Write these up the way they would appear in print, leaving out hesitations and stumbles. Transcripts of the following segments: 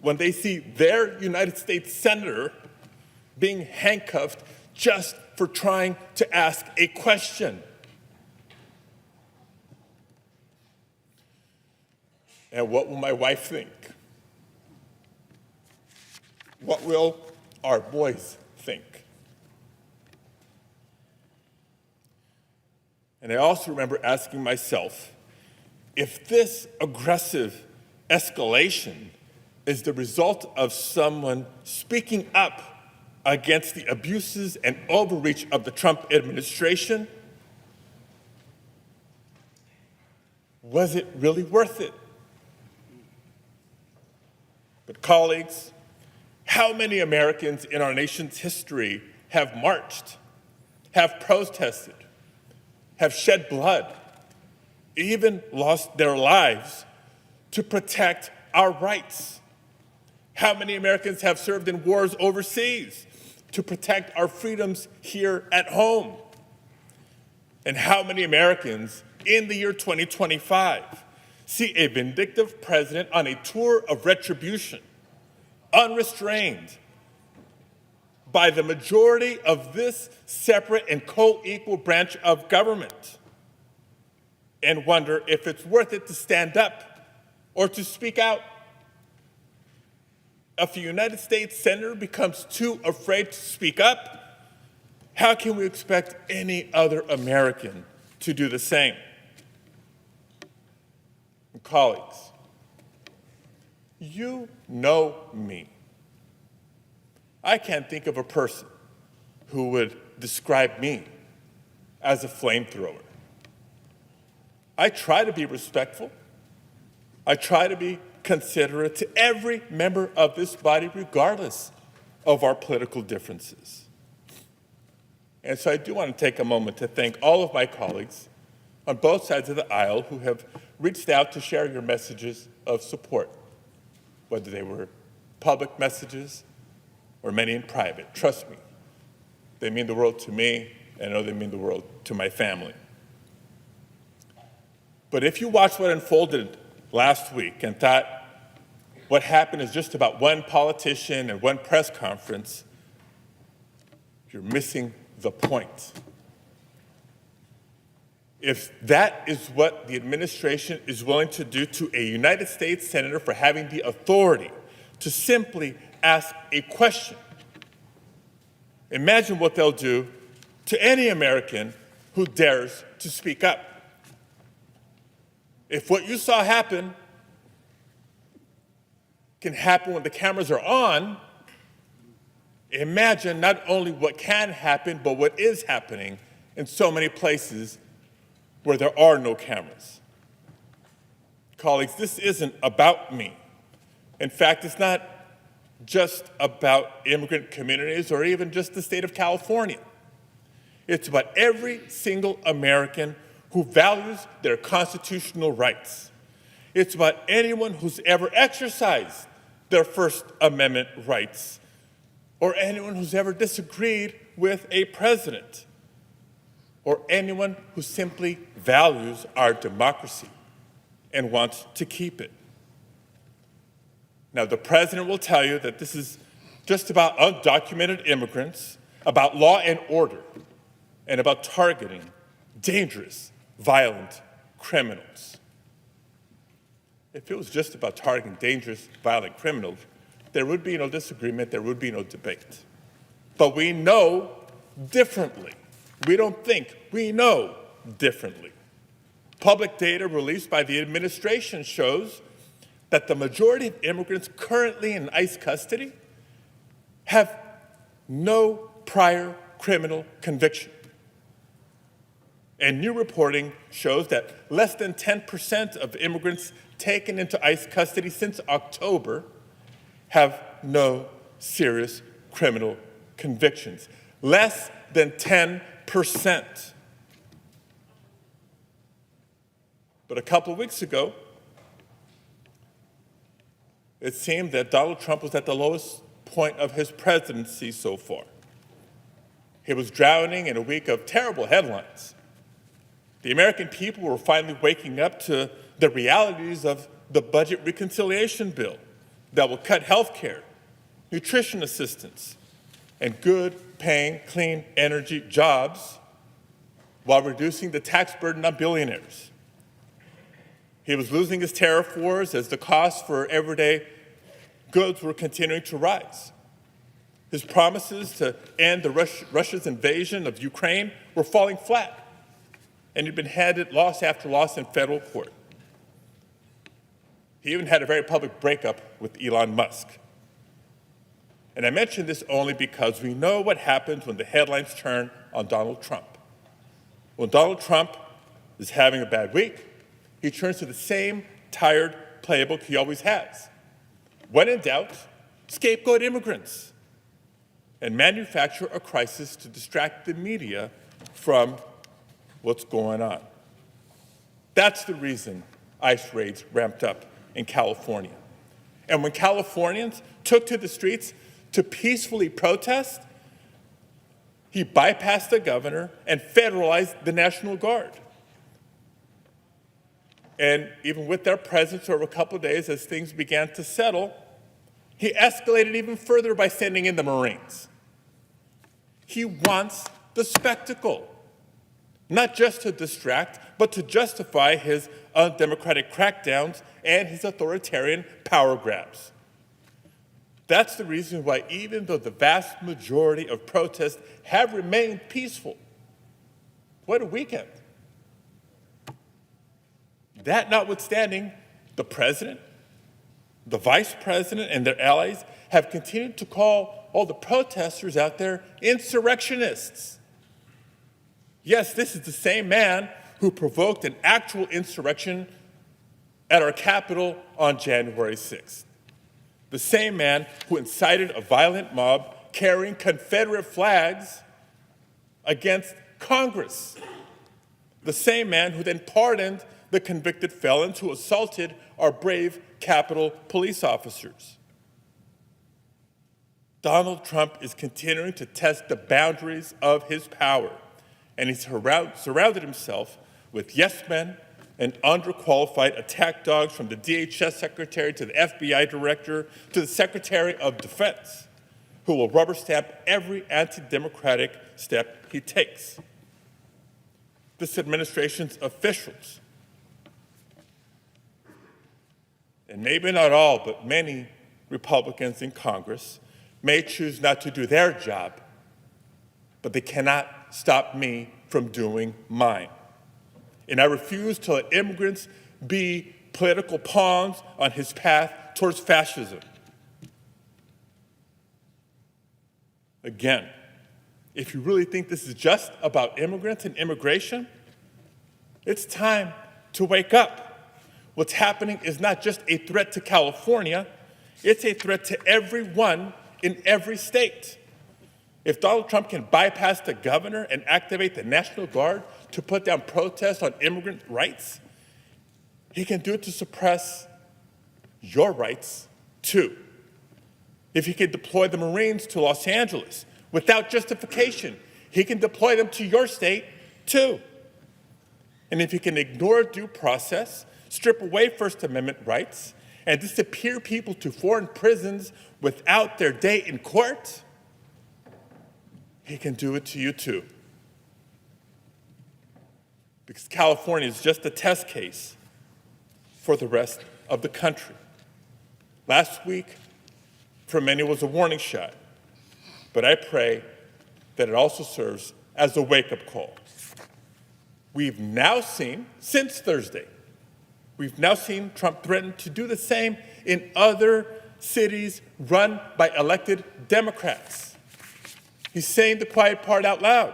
when they see their United States senator being handcuffed just for trying to ask a question. And what will my wife think? What will our boys think? And I also remember asking myself, if this aggressive escalation is the result of someone speaking up against the abuses and overreach of the Trump administration, was it really worth it? But colleagues, how many Americans in our nation's history have marched, have protested, have shed blood, even lost their lives to protect our rights? How many Americans have served in wars overseas to protect our freedoms here at home? And how many Americans in the year 2025 see a vindictive president on a tour of retribution, unrestrained by the majority of this separate and co-equal branch of government, and wonder if it's worth it to stand up or to speak out? If a United States senator becomes too afraid to speak up, how can we expect any other American to do the same? And colleagues, you know me. I can't think of a person who would describe me as a flamethrower. I try to be respectful. I try to be considerate to every member of this body, regardless of our political differences. And so I do want to take a moment to thank all of my colleagues on both sides of the aisle who have reached out to share your messages of support, whether they were public messages or many in private. Trust me, they mean the world to me, and I know they mean the world to my family. But if you watched what unfolded last week and thought what happened is just about one politician and one press conference, you're missing the point. If that is what the administration is willing to do to a United States senator for having the authority to simply ask a question, imagine what they'll do to any American who dares to speak up. If what you saw happen can happen when the cameras are on, imagine not only what can happen, but what is happening in so many places where there are no cameras. Colleagues, this isn't about me. In fact, it's not just about immigrant communities or even just the state of California. It's about every single American who values their constitutional rights. It's about anyone who's ever exercised their First Amendment rights, or anyone who's ever disagreed with a president, or anyone who simply values our democracy and wants to keep it. Now, the president will tell you that this is just about undocumented immigrants, about law and order, and about targeting dangerous, violent criminals. If it was just about targeting dangerous, violent criminals, there would be no disagreement, there would be no debate. But we know differently. We don't think, we know differently. Public data released by the administration shows that the majority of immigrants currently in ICE custody have no prior criminal conviction. And new reporting shows that less than 10% of immigrants taken into ICE custody since October have no serious criminal convictions. Less than 10%. But a couple of weeks ago, it seemed that Donald Trump was at the lowest point of his presidency so far. He was drowning in a week of terrible headlines. The American people were finally waking up to the realities of the budget reconciliation bill, that will cut health care, nutrition assistance, and good-paying, clean energy jobs while reducing the tax burden on billionaires. He was losing his tariff wars as the costs for everyday goods were continuing to rise. His promises to end Russia's invasion of Ukraine were falling flat, and he'd been handed loss after loss in federal court. He even had a very public breakup with Elon Musk. And I mention this only because we know what happens when the headlines turn on Donald Trump. When Donald Trump is having a bad week, he turns to the same tired playbook he always has. When in doubt, scapegoat immigrants and manufacture a crisis to distract the media from what's going on. That's the reason ICE raids ramped up in California. And when Californians took to the streets to peacefully protest, he bypassed the governor and federalized the National Guard. And even with their presence over a couple of days, as things began to settle, he escalated even further by sending in the Marines. He wants the spectacle, not just to distract, but to justify his undemocratic crackdowns and his authoritarian power grabs. That's the reason why, even though the vast majority of protests have remained peaceful, what a weekend. That notwithstanding, the president, the vice president, and their allies have continued to call all the protesters out there insurrectionists. Yes, this is the same man who provoked an actual insurrection at our Capitol on January 6th. The same man who incited a violent mob carrying Confederate flags against Congress. The same man who then pardoned the convicted felons who assaulted our brave Capitol police officers. Donald Trump is continuing to test the boundaries of his power, and he's surrounded himself with yes men and underqualified attack dogs, from the DHS secretary to the FBI director to the Secretary of Defense, who will rubber stamp every anti-democratic step he takes. This administration's officials, and maybe not all, but many Republicans in Congress, may choose not to do their job, but they cannot stop me from doing mine. And I refuse to let immigrants be political pawns on his path towards fascism. Again, if you really think this is just about immigrants and immigration, it's time to wake up. What's happening is not just a threat to California, it's a threat to everyone in every state. If Donald Trump can bypass the governor and activate the National Guard to put down protests on immigrant rights, he can do it to suppress your rights too. If he can deploy the Marines to Los Angeles without justification, he can deploy them to your state too. And if he can ignore due process, strip away First Amendment rights, and disappear people to foreign prisons without their day in court, he can do it to you too. Because California is just a test case for the rest of the country. Last week, for many, was a warning shot, but I pray that it also serves as a wake-up call. We've now seen, since Thursday, Trump threaten to do the same in other cities run by elected Democrats. He's saying the quiet part out loud.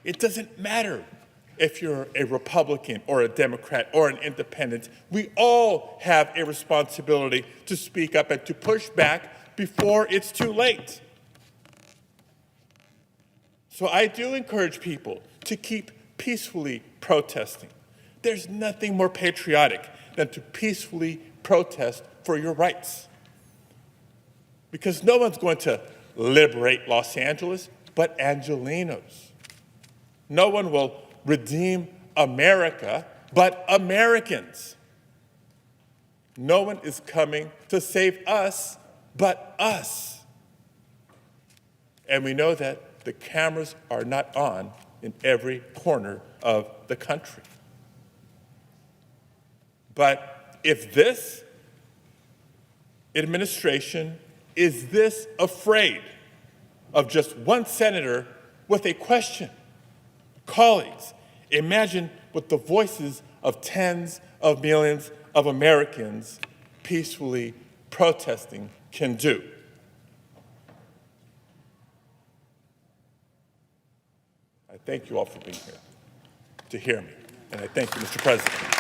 It doesn't matter if you're a Republican or a Democrat or an independent. We all have a responsibility to speak up and to push back before it's too late. So I do encourage people to keep peacefully protesting. There's nothing more patriotic than to peacefully protest for your rights. Because no one's going to liberate Los Angeles but Angelenos. No one will redeem America but Americans. No one is coming to save us but us. And we know that the cameras are not on in every corner of the country. But if this administration is this afraid of just one senator with a question, colleagues, imagine what the voices of tens of millions of Americans peacefully protesting can do. I thank you all for being here to hear me, and I thank you, Mr. President.